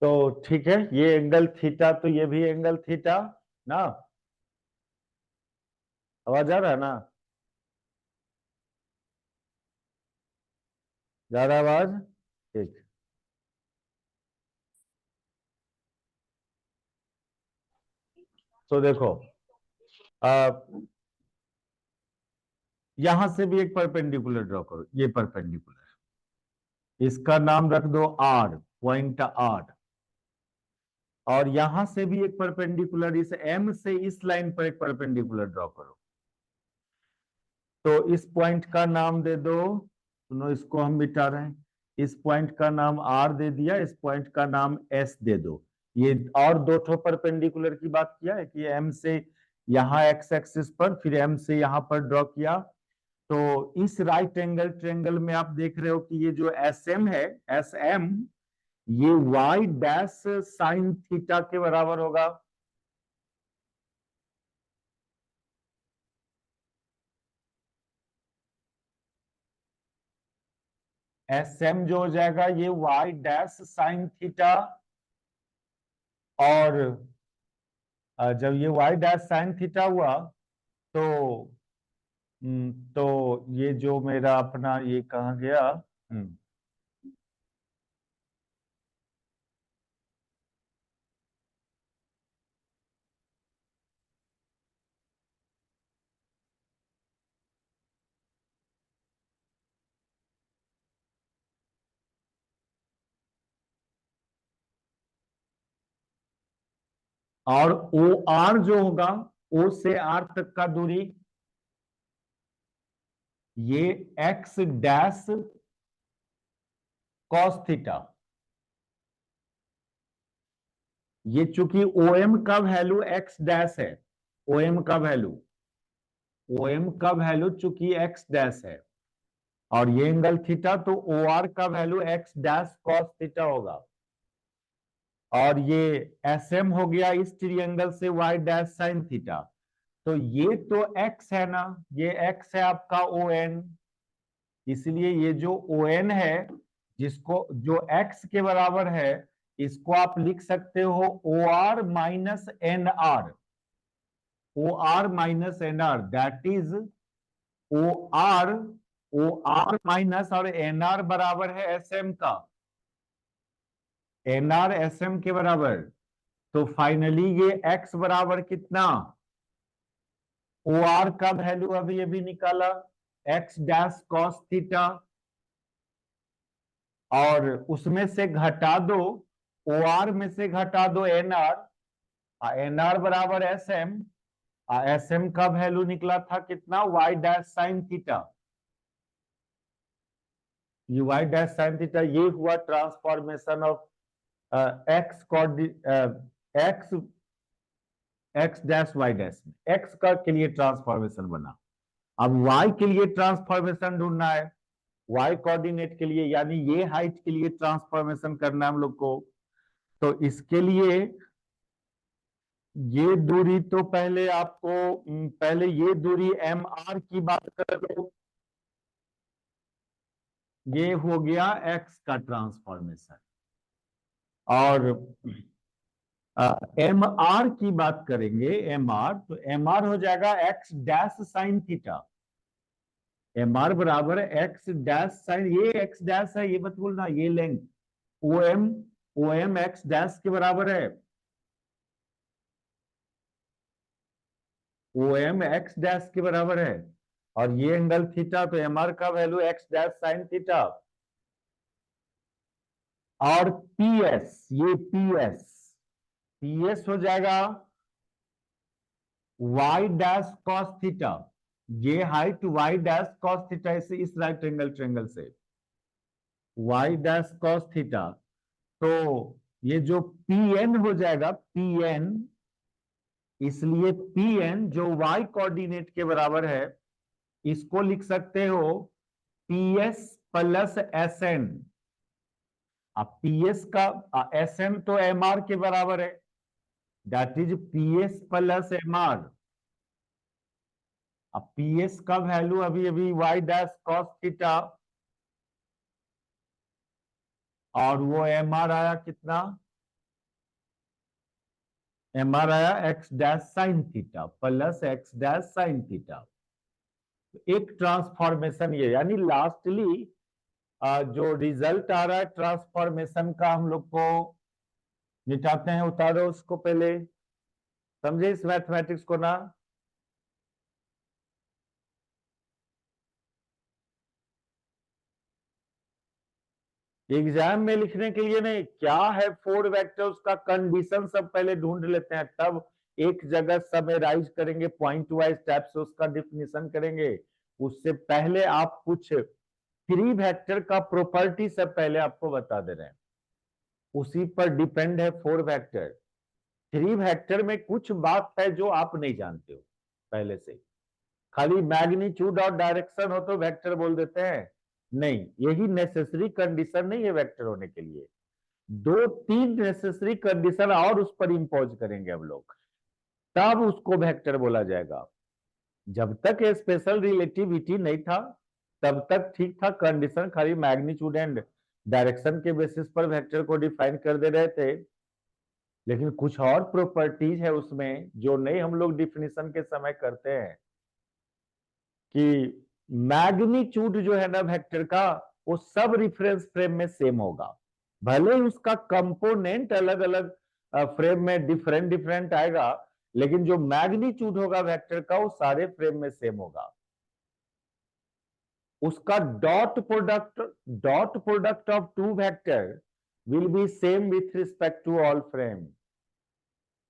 तो ठीक है, ये एंगल थीटा, तो ये भी एंगल थीटा ना। आवाज आ रहा है ना? जा रहा है आवाज? ठीक। तो देखो, आ, यहां से भी एक परपेंडिकुलर ड्रॉ करो, ये परपेंडिकुलर, इसका नाम रख दो आर, पॉइंट आर। और यहां से भी एक परपेंडिकुलर, इस एम से इस लाइन पर एक परपेंडिकुलर ड्रॉ करो। तो इस पॉइंट का नाम दे दो, सुनो इसको हम मिटा रहे हैं, इस पॉइंट का नाम आर दे दिया, इस पॉइंट का नाम एस दे दो। ये और दो ठो परपेंडिकुलर की बात किया है कि एम से यहाँ एक्स एक्सिस पर, फिर एम से यहाँ पर ड्रॉ किया। तो इस राइट एंगल ट्रेंगल में आप देख रहे हो कि ये जो एस एम है, एस एम, ये वाई डैश साइन थीटा के बराबर होगा। एस एम जो हो जाएगा ये वाई डैश साइन थीटा। और जब ये वाई डैश साइन थीटा हुआ, तो तो ये जो मेरा अपना ये कहाँ गया? हम्म, और ओ आर जो होगा, ओ से आर तक का दूरी, ये एक्स डैश कॉस थीटा। ये चूंकि ओ एम का वैल्यू एक्स डैश है, ओ एम का वैल्यू, ओ एम का वैल्यू चूंकि एक्स डैश है, और ये एंगल थीटा, तो ओ आर का value X dash cos theta होगा। और ये एस एम हो गया इस ट्रिएंगल से वाई डैश साइन थीटा। तो ये तो एक्स है ना, ये एक्स है आपका ओ एन। इसलिए ये जो ओ एन है, जिसको जो एक्स के बराबर है, इसको आप लिख सकते हो O R minus N R. O R minus N R, that is O R, O R minus, और एन आर बराबर है एस एम का, एन आर एस एम के बराबर। तो फाइनली ये एक्स बराबर कितना, ओ आर का वैल्यू अभी अभी निकाला, एक्स डैश कॉस थीटा, और उसमें से घटा दो, ओ आर में से घटा दो एन आर, एन आर बराबर एस एम, एस एम का वैल्यू निकला था कितना, वाई डैश साइन थीटा। ये वाई डैश साइन थीटा, ये हुआ transformation of X X X dash Y dash में, एक्स का के लिए ट्रांसफॉर्मेशन बना। अब वाई के लिए ट्रांसफॉर्मेशन ढूंढना है, वाई कोऑर्डिनेट के लिए, यानी ये हाइट के लिए ट्रांसफॉर्मेशन करना है हम लोग को। तो इसके लिए ये दूरी तो पहले आपको, पहले ये दूरी एम आर की बात कर लो, ये हो गया एक्स का ट्रांसफॉर्मेशन। और एम आर की बात करेंगे, एम आर, तो एम आर हो जाएगा X dash sine theta. M R बराबर एक्स डैश साइन, ये एक्स डैश है, ये मत भूलना, ये length O M, O M X dash के बराबर है, ओ एम एक्स डैश के बराबर है। और ये एंगल थीटा, तो एम आर का value X dash sine theta. और पी एस, ये पी एस, पी एस हो जाएगा वाई डैश कॉस थीटा। ये height Y dash cos theta, इस राइट एंगल ट्रेंगल से वाई डैश कॉस थीटा। तो ये जो पी एन हो जाएगा, पी एन, इसलिए पी एन जो वाई कोऑर्डिनेट के बराबर है, इसको लिख सकते हो P S plus S N. अब पी एस का एस एम तो एम आर के बराबर है, that is P S plus M R. अब पी एस का वैल्यू अभी अभी वाई डैश कॉस थीटा, और वो एम आर आया कितना, एम आर आया X dash sine theta plus X dash sine theta. एक ट्रांसफॉर्मेशन ये, यानी लास्टली जो रिजल्ट आ रहा है ट्रांसफॉर्मेशन का हम लोग को मिटाते हैं, उतारो उसको पहले, समझे इस मैथमेटिक्स को ना। एग्जाम में लिखने के लिए नहीं, क्या है फोर वेक्टर्स का कंडीशन सब पहले ढूंढ लेते हैं, तब एक जगह समराइज करेंगे, पॉइंट वाइज स्टेप से उसका डिफिनीशन करेंगे। उससे पहले आप कुछ थ्री वेक्टर का प्रॉपर्टी सब पहले आपको बता दे रहे हैं, उसी पर डिपेंड है फोर वेक्टर। थ्री वेक्टर में कुछ बात है जो आप नहीं जानते हो पहले से, खाली मैग्नीट्यूड और डायरेक्शन हो तो वेक्टर बोल देते हैं, नहीं, यही नेसेसरी कंडीशन नहीं है वेक्टर होने के लिए। दो तीन नेसेसरी कंडीशन और उस पर इंपोज करेंगे हम लोग, तब उसको वेक्टर बोला जाएगा। जब तक स्पेशल रिलेटिविटी नहीं था तब तक ठीक था, कंडीशन खाली मैग्नीट्यूड एंड डायरेक्शन के बेसिस पर वेक्टर को डिफाइन कर दे रहे थे। लेकिन कुछ और प्रॉपर्टीज है उसमें जो नहीं हम लोग डिफिनीशन के समय करते हैं, कि मैग्नीट्यूड जो है ना वेक्टर का, वो सब रिफरेंस फ्रेम में सेम होगा, भले ही उसका कंपोनेंट अलग अलग फ्रेम में डिफरेंट डिफरेंट आएगा, लेकिन जो मैग्नीट्यूड होगा वेक्टर का वो सारे फ्रेम में सेम होगा। उसका dot product of two vector will be same with respect to all frame.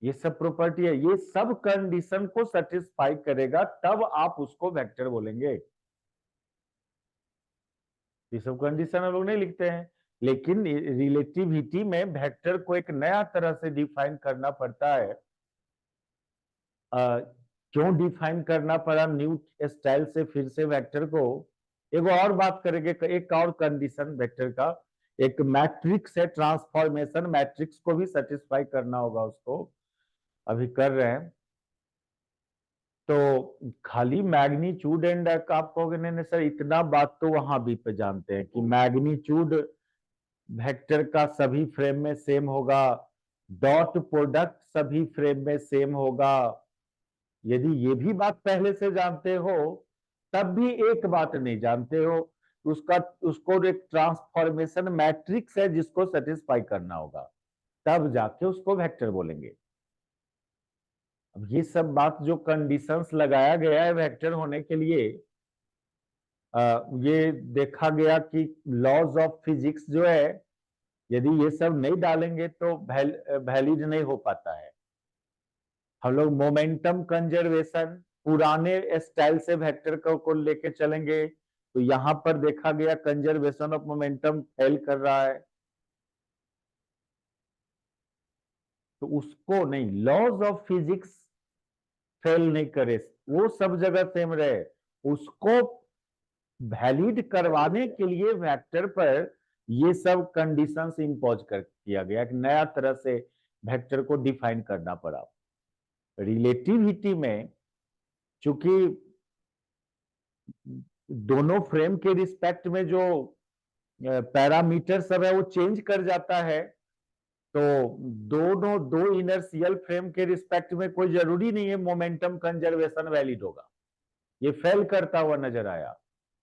ये सब प्रॉपर्टी है, ये सब कंडीशन को सेटिस्फाई करेगा तब आप उसको वेक्टर बोलेंगे। ये सब कंडीशन हम लोग नहीं लिखते हैं, लेकिन रिलेटिविटी में वेक्टर को एक नया तरह से डिफाइन करना पड़ता है। क्यों डिफाइन करना पड़ा न्यू स्टाइल से फिर से वेक्टर को, एक और बात करेंगे, एक और कंडीशन वेक्टर का, एक मैट्रिक्स है ट्रांसफॉर्मेशन मैट्रिक्स को भी सेटिस्फाई करना होगा उसको, अभी कर रहे हैं। तो खाली मैग्नीट्यूड एंड आप कहोगे नहीं नहीं सर इतना बात तो वहां भी पे जानते हैं कि मैग्नीट्यूड वेक्टर का सभी फ्रेम में सेम होगा, डॉट प्रोडक्ट सभी फ्रेम में सेम होगा। यदि ये भी बात पहले से जानते हो तब भी एक बात नहीं जानते हो, उसका उसको एक ट्रांसफॉर्मेशन मैट्रिक्स है जिसको सेटिस्फाई करना होगा, तब जाके उसको वेक्टर बोलेंगे। अब ये सब बात जो कंडीशंस लगाया गया है वेक्टर होने के लिए, ये देखा गया कि लॉज ऑफ फिजिक्स जो है, यदि ये सब नहीं डालेंगे तो वैलिड नहीं हो पाता है। हम लोग मोमेंटम कंजर्वेशन पुराने स्टाइल से वेक्टर को लेके चलेंगे तो यहां पर देखा गया कंजर्वेशन ऑफ मोमेंटम फेल कर रहा है, तो उसको नहीं, लॉज ऑफ फिजिक्स फेल नहीं करे, वो सब जगह सेम रहे, उसको वैलिड करवाने के लिए वेक्टर पर ये सब कंडीशंस इंपोज कर किया गया, एक नया तरह से वेक्टर को डिफाइन करना पड़ा। रिलेटिविटी में चूंकि दोनों फ्रेम के रिस्पेक्ट में जो पैरामीटर सब है वो चेंज कर जाता है, तो दोनों दो इनर्शियल फ्रेम के रिस्पेक्ट में कोई जरूरी नहीं है मोमेंटम कंजर्वेशन वैलिड होगा, ये फेल करता हुआ नजर आया।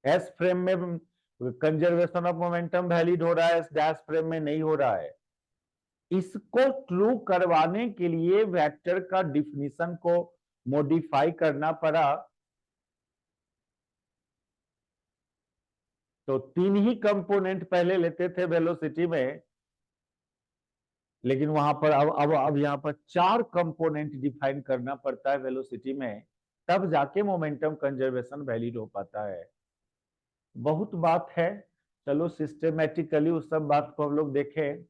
एस फ्रेम में कंजर्वेशन ऑफ मोमेंटम वैलिड हो रहा है, एस डैश फ्रेम में नहीं हो रहा है। इसको ट्रू करवाने के लिए वेक्टर का डिफिनीशन को मॉडिफाई करना पड़ा। तो तीन ही कंपोनेंट पहले लेते थे वेलोसिटी में, लेकिन वहां पर अब यहां पर चार कंपोनेंट डिफाइन करना पड़ता है वेलोसिटी में, तब जाके मोमेंटम कंजर्वेशन वैलिड हो पाता है। बहुत बात है, चलो सिस्टेमेटिकली उस सब बात को हम लोग देखें।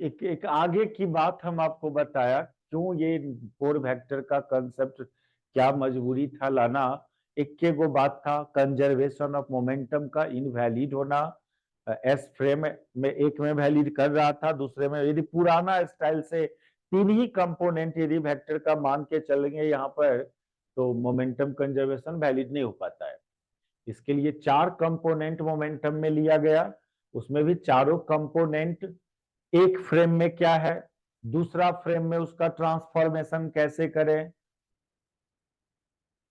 एक आगे की बात हम आपको बताया क्यों ये फोर वेक्टर का कंसेप्ट, क्या मजबूरी था लाना। एक के वो बात था कंजर्वेशन ऑफ मोमेंटम का इनवैलिड होना, एस फ्रेम में एक में वैलिड कर रहा था, दूसरे में यदि पुराना स्टाइल से तीन ही कंपोनेंट यदि वेक्टर का मान के चलेंगे यहाँ पर तो मोमेंटम कंजर्वेशन वैलिड नहीं हो पाता है। इसके लिए चार कंपोनेंट मोमेंटम में लिया गया, उसमें भी चारों कंपोनेंट एक फ्रेम में क्या है, दूसरा फ्रेम में उसका ट्रांसफॉर्मेशन कैसे करें,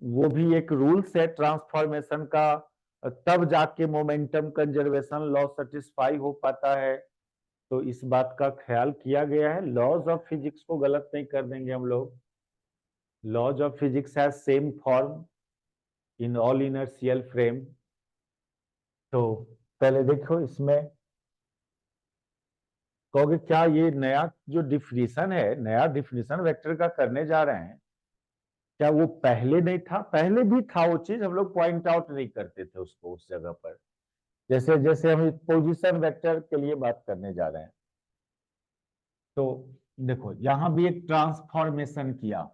वो भी एक रूल्स है ट्रांसफॉर्मेशन का, तब जाके मोमेंटम कंजर्वेशन लॉ सेटिस्फाई हो पाता है। तो इस बात का ख्याल किया गया है, लॉज ऑफ फिजिक्स को गलत नहीं कर देंगे हम लोग। Laws of physics has same form in all inertial frame. तो पहले देखो इसमें कहोगे क्या ये नया जो डिफिनीशन है, नया डिफिनीशन वेक्टर का करने जा रहे हैं, क्या वो पहले नहीं था? पहले भी था वो चीज, हम लोग पॉइंट आउट नहीं करते थे उसको उस जगह पर। जैसे जैसे हम पोजीशन वेक्टर के लिए बात करने जा रहे हैं, तो देखो यहां भी एक ट्रांसफॉर्मेशन किया,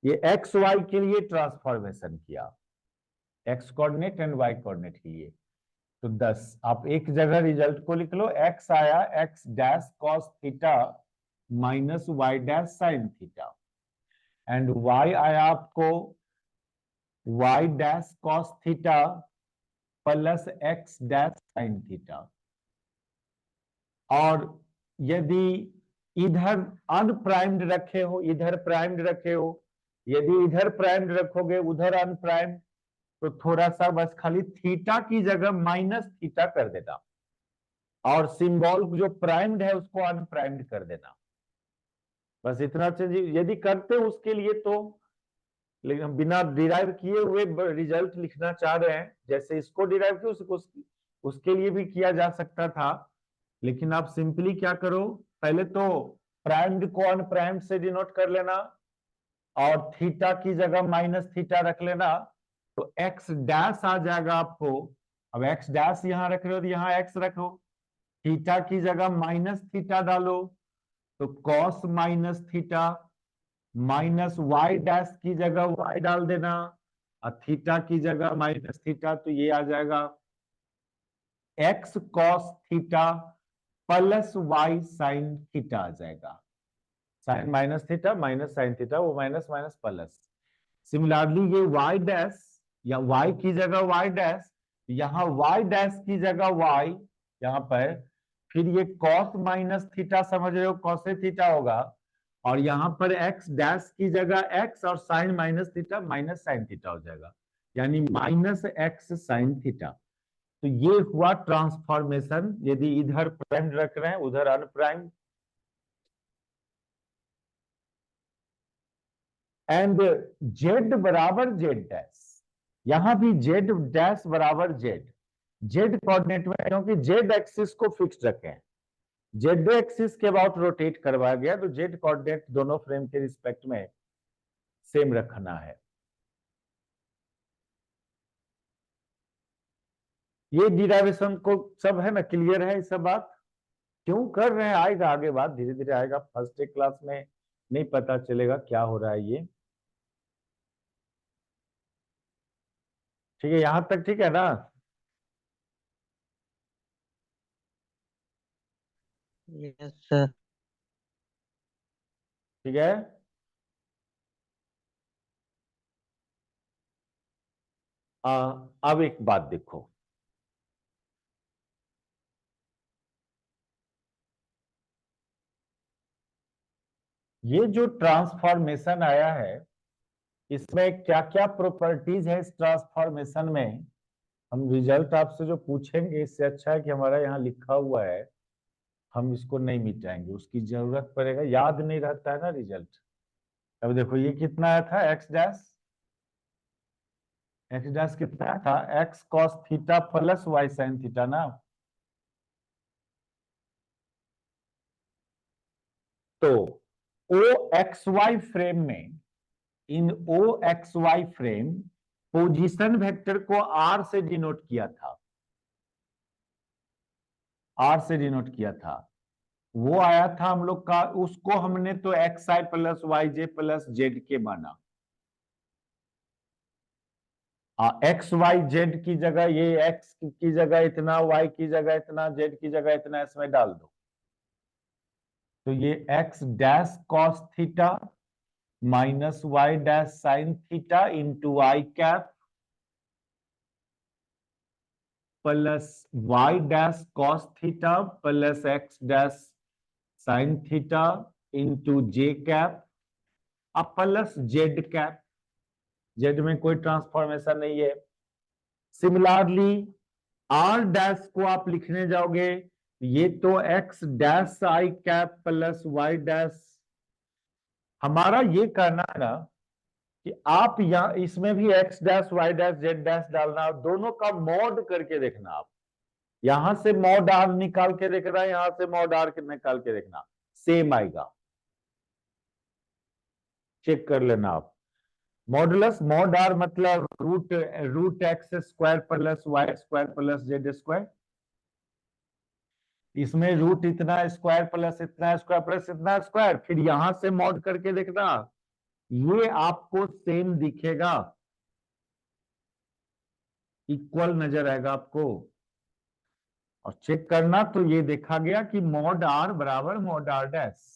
ये एक्स वाई के लिए ट्रांसफॉर्मेशन किया, X coordinate and Y coordinate के लिए। तो 10 आप एक जगह रिजल्ट को लिख लो, एक्स आया X dash cos theta minus Y dash sine theta, and Y आया आपको Y dash cos theta plus X dash sine theta. और यदि इधर अनप्राइम्ड रखे हो, इधर प्राइम्ड रखे हो, यदि इधर प्राइम्ड रखोगे उधर अनप्राइम्ड, तो थोड़ा सा बस खाली थीटा की जगह माइनस थीटा कर देना, और सिंबल जो प्राइम्ड है उसको अनप्राइम्ड कर देना। बस इतना चीज यदि करते उसके लिए तो, लेकिन हम बिना डिराइव किए हुए रिजल्ट लिखना चाह रहे हैं, जैसे इसको डिराइव किया उसके लिए भी किया जा सकता था। लेकिन आप सिंपली क्या करो, पहले तो प्राइम्ड को अनप्राइम्ड से डिनोट कर लेना, और थीटा की जगह माइनस थीटा रख लेना, तो एक्स डैश आ जाएगा आपको। अब एक्स डैश यहां रख रहे हो तो यहां एक्स रखो, थीटा की जगह माइनस थीटा डालो, तो cos minus theta, minus Y dash की जगह वाई डाल देना, और थीटा की जगह माइनस थीटा, तो ये आ जाएगा X cos theta plus Y sine theta आ जाएगा। Sine minus theta minus sine theta, वो माइनस माइनस प्लस। सिमिलरली ये वाई डैश, या वाई की जगह वाई डैश, यहां वाई डैश की जगह वाई यहां पर, फिर ये कॉस माइनस थीटा समझ रहे हो, कॉसे थीटा होगा, और यहां पर एक्स डैश की जगह एक्स, और sine minus theta minus sine theta हो जाएगा, यानी माइनस एक्स साइन थीटा। तो ये हुआ ट्रांसफॉर्मेशन, यदि इधर प्राइम रख रहे हैं उधर अनप्राइम। एंड जेड बराबर जेड डैश, यहां भी जेड डैश बराबर जेड, जेड कोऑर्डिनेट में, क्योंकि जेड एक्सिस को फिक्स रखें, जेड एक्सिस के अबाउट रोटेट करवाया गया, तो जेड कोऑर्डिनेट दोनों फ्रेम के रिस्पेक्ट में सेम रखना है। ये डिराइवेशन को सब है ना, क्लियर है ये सब बात? क्यों कर रहे हैं, आएगा आगे बात, धीरे धीरे आएगा, फर्स्ट डे क्लास में नहीं पता चलेगा क्या हो रहा है ये। ठीक है, यहां तक ठीक है ना? Yes sir. ठीक है। अब एक बात देखो, ये जो ट्रांसफॉर्मेशन आया है, इसमें क्या क्या प्रॉपर्टीज है इस ट्रांसफॉर्मेशन में, हम रिजल्ट आपसे जो पूछेंगे इससे अच्छा है कि हमारा यहाँ लिखा हुआ है, हम इसको नहीं मिटाएंगे, उसकी जरूरत पड़ेगा, याद नहीं रहता है ना रिजल्ट। अब देखो ये कितना आया था, एक्स डैश, एक्स डैश कितना था, X cos theta plus Y sine theta ना। तो ओ एक्स वाई फ्रेम में, in O X Y frame, position vector को आर से डिनोट किया था, आर से डिनोट किया था, वो आया था हम लोग का, उसको हमने तो एक्स आई प्लस वाई जे प्लस जेड के माना। एक्स वाई जेड की जगह, ये एक्स की जगह इतना, वाई की जगह इतना, जेड की जगह इतना, इसमें डाल दो, तो ये X dash cos theta minus Y dash sine theta into I cap, plus Y dash cos theta plus X dash sine theta into J cap अब प्लस जेड कैप। जेड में कोई ट्रांसफॉर्मेशन नहीं है। सिमिलरली आर डैश को आप लिखने जाओगे, ये तो X dash I cap plus Y dash. हमारा ये करना है ना कि आप यहां इसमें भी X dash Y dash Z dash डालना और दोनों का मॉड करके देखना। आप यहां से मॉड आर निकाल के देखना, यहां से मॉड आर निकाल के देखना, सेम आएगा। चेक कर लेना आप। मॉडुलस मॉड आर मतलब root root X square plus Y square plus Z square. इसमें रूट इतना स्क्वायर प्लस इतना स्क्वायर प्लस इतना स्क्वायर, फिर यहां से मॉड करके देखना, ये आपको सेम दिखेगा, इक्वल नजर आएगा आपको। और चेक करना तो ये देखा गया कि मॉड आर बराबर मॉड आर डैश।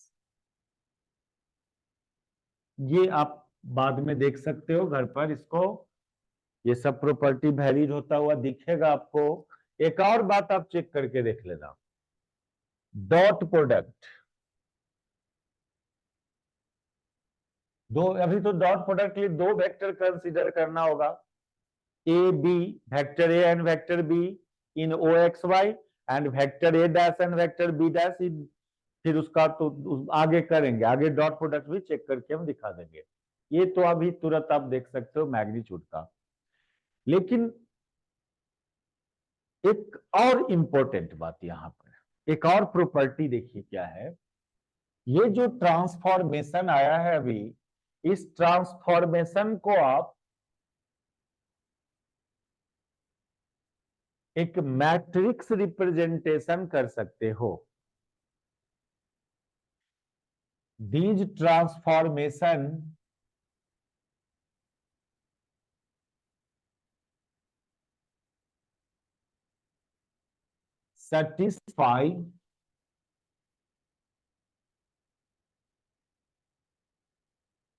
ये आप बाद में देख सकते हो घर पर इसको, ये सब प्रॉपर्टी वैलिड होता हुआ दिखेगा आपको। एक और बात आप चेक करके देख लेना, डॉट प्रोडक्ट। दो अभी तो डॉट प्रोडक्ट के लिए दो वेक्टर कंसीडर करना होगा, A B, vector A and vector B in O X Y and vector A dash and vector B dash in. फिर उसका तो आगे करेंगे, आगे डॉट प्रोडक्ट भी चेक करके हम दिखा देंगे। ये तो अभी तुरंत आप देख सकते हो मैग्नीट्यूड का। लेकिन एक और इंपॉर्टेंट बात यहां पर, एक और प्रॉपर्टी देखिए क्या है। ये जो ट्रांसफॉर्मेशन आया है अभी, इस ट्रांसफॉर्मेशन को आप एक मैट्रिक्स रिप्रेजेंटेशन कर सकते हो। These transformation satisfy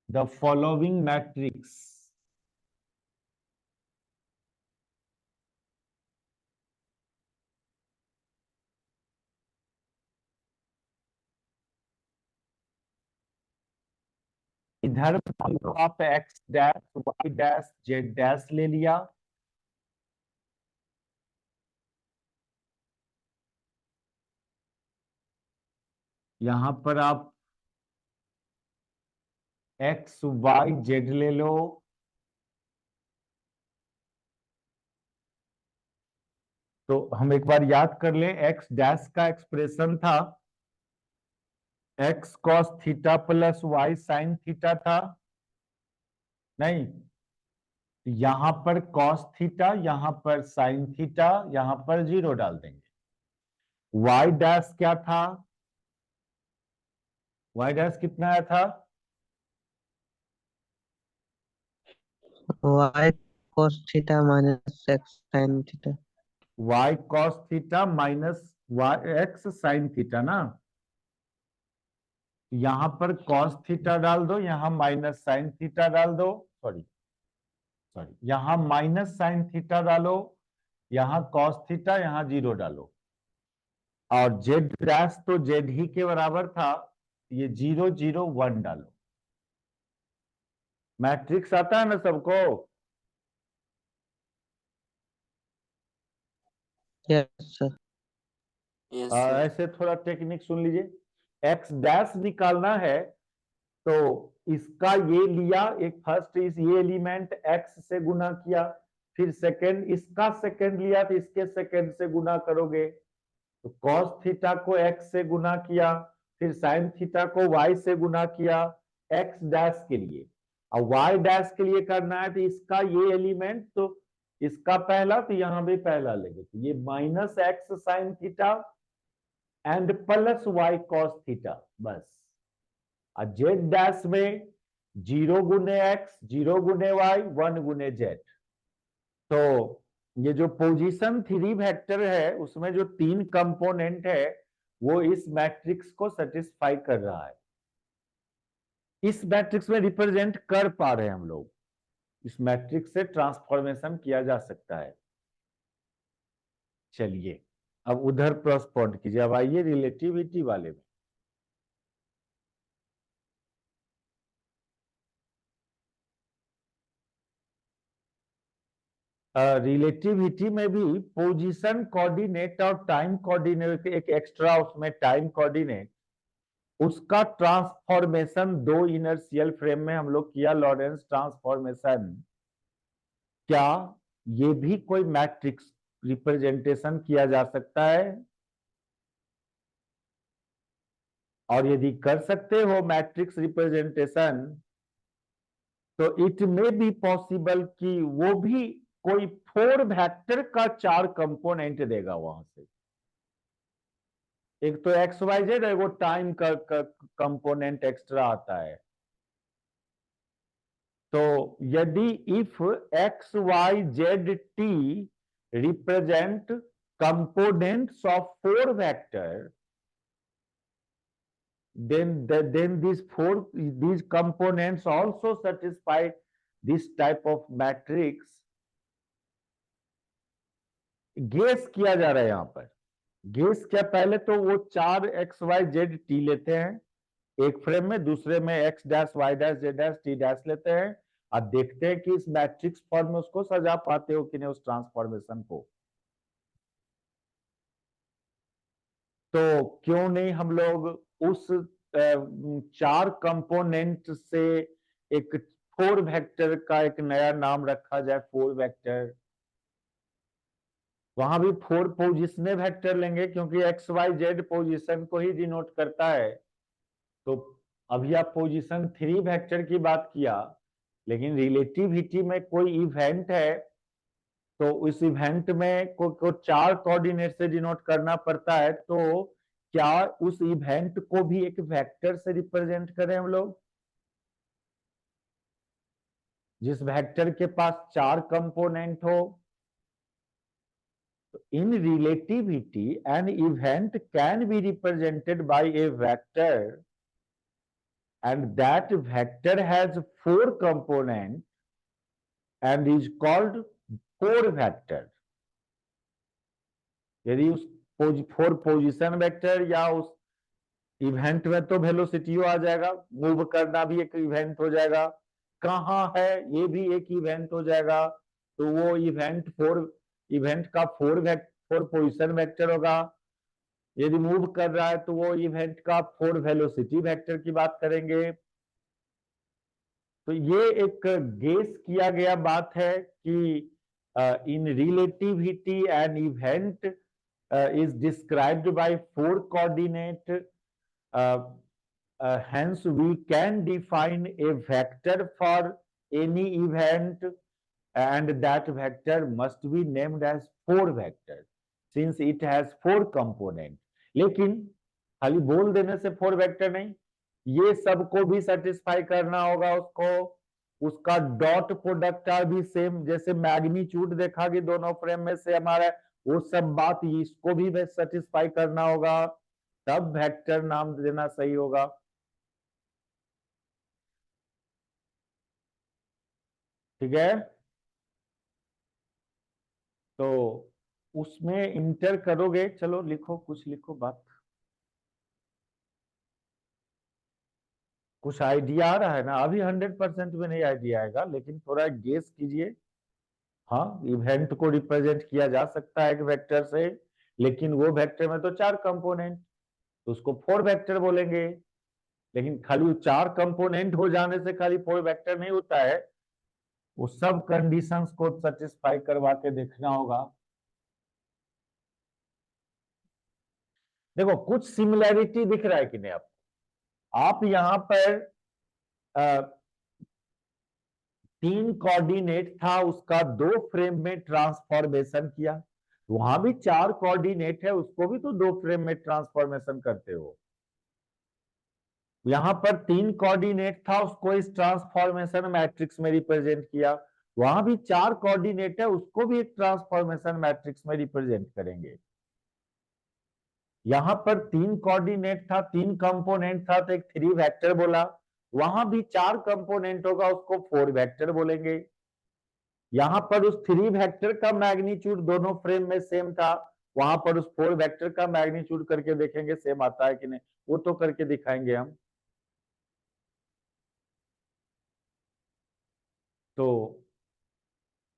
the following matrix. इधर आप X dash Y dash Z dash ले लिया, यहां पर आप एक्स वाई जेड ले लो, तो हम एक बार याद कर ले, एक्स डैश का एक्सप्रेशन था X cos theta plus Y sine theta था, नहीं यहां पर कॉस थीटा, यहां पर साइन थीटा, यहां पर जीरो डाल देंगे। वाई डैश क्या था, वाई डैश कितना आया था, y cos theta minus x sin theta. Y cos theta minus Y X sine theta ना। यहां पर कॉस थीटा डाल दो, यहां माइनस साइन थीटा डाल दो, सॉरी सॉरी यहां माइनस साइन थीटा डालो, यहां कॉस थीटा, यहां जीरो डालो। और जेड डैश तो जेड ही के बराबर था, ये 0 0 1 डालो। मैट्रिक्स आता है ना सबको। Yes sir. Yes sir. ऐसे थोड़ा टेक्निक सुन लीजिए। एक्स डैश निकालना है तो इसका ये लिया, एक फर्स्ट इस ये एलिमेंट एक्स से गुना किया, फिर सेकंड इसका सेकंड लिया तो इसके सेकंड से गुना करोगे, तो कॉस थीटा को एक्स से गुना किया, फिर साइन थीटा को वाई से गुना किया एक्स डैश के लिए। और वाई डैश के लिए करना है तो इसका ये एलिमेंट, तो इसका पहला तो यहां भी पहला लेंगे, तो ये minus X sine theta and plus Y cos theta बस। और जेड डैश में 0 गुने एक्स 0 गुने वाई 1 गुने जेड। तो ये जो पोजीशन थ्री वेक्टर है उसमें जो तीन कंपोनेंट है वो इस मैट्रिक्स को सेटिस्फाई कर रहा है। इस मैट्रिक्स में रिप्रेजेंट कर पा रहे हैं हम लोग, इस मैट्रिक्स से ट्रांसफॉर्मेशन किया जा सकता है। चलिए अब उधर कॉरस्पॉन्ड कीजिए। अब आइए रिलेटिविटी वाले में। रिलेटिविटी में भी पोजीशन कोऑर्डिनेट और टाइम कोऑर्डिनेट, एक एक्स्ट्रा उसमें टाइम कोऑर्डिनेट, उसका ट्रांसफॉर्मेशन दो इनर्शियल फ्रेम में हम लोग किया, लॉरेंस ट्रांसफॉर्मेशन। क्या ये भी कोई मैट्रिक्स रिप्रेजेंटेशन किया जा सकता है? और यदि कर सकते हो मैट्रिक्स रिप्रेजेंटेशन, तो इट मे बी पॉसिबल कि वो भी कोई 4 वेक्टर का 4 कंपोनेंट देगा वहां से। एक तो एक्स वाई जेड, वो टाइम का कंपोनेंट एक्स्ट्रा आता है। तो यदि if X Y Z T represent components of 4 vector, then these components also satisfy this type of matrix। Guess किया जा रहा है यहां पर। गेस क्या, पहले तो वो 4 एक्स वाई जेड टी लेते हैं एक फ्रेम में, दूसरे में X dash Y dash Z dash T dash लेते हैं, और देखते हैं कि इस मैट्रिक्स फॉर्म में उसको सजा पाते हो कि नहीं, उस ट्रांसफॉर्मेशन को। तो क्यों नहीं हम लोग उस 4 कंपोनेंट से एक 4 वेक्टर का एक नया नाम रखा जाए, 4 वेक्टर। वहां भी 4 पोजिशनल वेक्टर लेंगे, क्योंकि एक्स वाई जेड पोजीशन को ही डिनोट करता है। तो अभी आप पोजीशन 3 वेक्टर की बात किया, लेकिन रिलेटिविटी में कोई इवेंट है, तो उस इवेंट में को 4 कोऑर्डिनेट से डिनोट करना पड़ता है। तो क्या उस इवेंट को भी एक वेक्टर से रिप्रेजेंट करें हम लोग, जिस वेक्टर के पास 4 कंपोनेंट हो? In relativity, an event can be represented by a vector, and that vector has 4 components and is called 4 vector। यदि उस 4 पोजीशन वेक्टर या उस इवेंट में, तो वेलोसिटी आ जाएगा, मूव करना भी एक इवेंट हो जाएगा, कहाँ है ये भी एक इवेंट हो जाएगा। तो वो इवेंट का 4 पोजीशन वेक्टर होगा। यदि मूव कर रहा है तो वो इवेंट का 4 वेलोसिटी वेक्टर की बात करेंगे। तो ये एक गेस किया गया बात है कि in relativity an event is described by 4 coordinate, hence we can define a vector for any event, and that vector must be named as 4 vector since it has 4 component। लेकिन खाली बोल देने से 4 वेक्टर नहीं, ये सबको भी सेटिस्फाई करना होगा उसको। उसका डॉट प्रोडक्ट भी सेम, जैसे मैग्नीट्यूड देखा कि दोनों फ्रेम में से हमारा, वो सब बात इसको भी सेटिस्फाई करना होगा, तब वेक्टर नाम देना सही होगा। ठीक है, तो उसमें इंटर करोगे, चलो लिखो, कुछ लिखो बात, कुछ आइडिया आ रहा है ना? अभी 100% में नहीं आइडिया आएगा, लेकिन थोड़ा गेस कीजिए। हाँ, इवेंट को रिप्रेजेंट किया जा सकता है एक वेक्टर से, लेकिन वो वेक्टर में तो 4 कंपोनेंट, तो उसको 4 वेक्टर बोलेंगे। लेकिन खाली 4 कंपोनेंट हो जाने से खाली 4 वेक्टर नहीं होता है, वो सब कंडीशंस को सेटिस्फाई करवा के देखना होगा। देखो कुछ सिमिलैरिटी दिख रहा है कि नहीं आपको? आप यहां पर 3 कोऑर्डिनेट था, उसका 2 फ्रेम में ट्रांसफॉर्मेशन किया। वहां भी 4 कोऑर्डिनेट है, उसको भी तो 2 फ्रेम में ट्रांसफॉर्मेशन करते हो। यहां पर 3 कोऑर्डिनेट था, उसको इस ट्रांसफॉर्मेशन मैट्रिक्स में रिप्रेजेंट किया। वहां भी 4 कोऑर्डिनेट है, उसको भी एक ट्रांसफॉर्मेशन मैट्रिक्स में रिप्रेजेंट करेंगे। यहां पर 3 कोऑर्डिनेट था, 3 कंपोनेंट था, तो एक 3 वेक्टर बोला। वहां भी 4 कंपोनेंट होगा, उसको 4 वेक्टर बोलेंगे। यहां पर उस 3 वेक्टर का मैग्नीट्यूड दोनों फ्रेम में सेम था, वहां पर उस 4 वेक्टर का मैग्नीट्यूड करके देखेंगे सेम आता है कि नहीं, वो तो करके दिखाएंगे हम। तो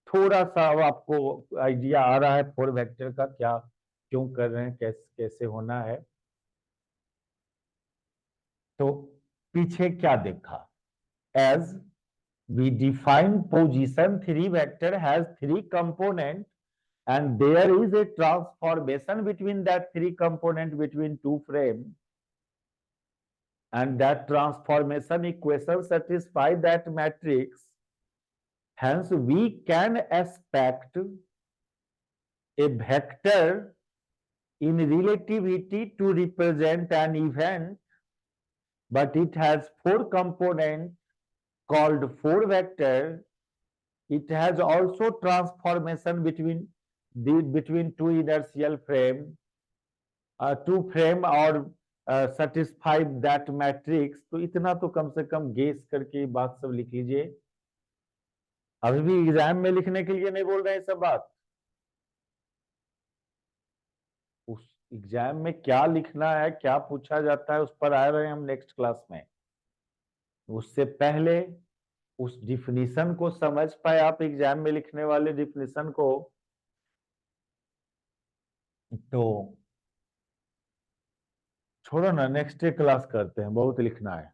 थोड़ा सा अब आपको आइडिया आ रहा है 4 वेक्टर का क्या क्यों कर रहे हैं, कैसे कैसे होना है। तो पीछे क्या देखा, as we define position 3 vector has 3 component and there is a transformation between that 3 component between 2 frame and that transformation equation satisfy that matrix. Hence we can expect a vector in relativity to represent an event, but it has 4 components called 4 vector. It has also transformation between two inertial frame, two frame और satisfy that matrix। तो इतना तो कम से कम guess करके बात सब लिख लीजिए। अभी भी एग्जाम में लिखने के लिए नहीं बोल रहे हैं सब बात। उस एग्जाम में क्या लिखना है, क्या पूछा जाता है, उस पर आ रहे हैं हम नेक्स्ट क्लास में। उससे पहले उस डिफिनीशन को समझ पाए आप, एग्जाम में लिखने वाले डिफिनीशन को, तो छोड़ो ना, नेक्स्ट डे क्लास करते हैं, बहुत लिखना है।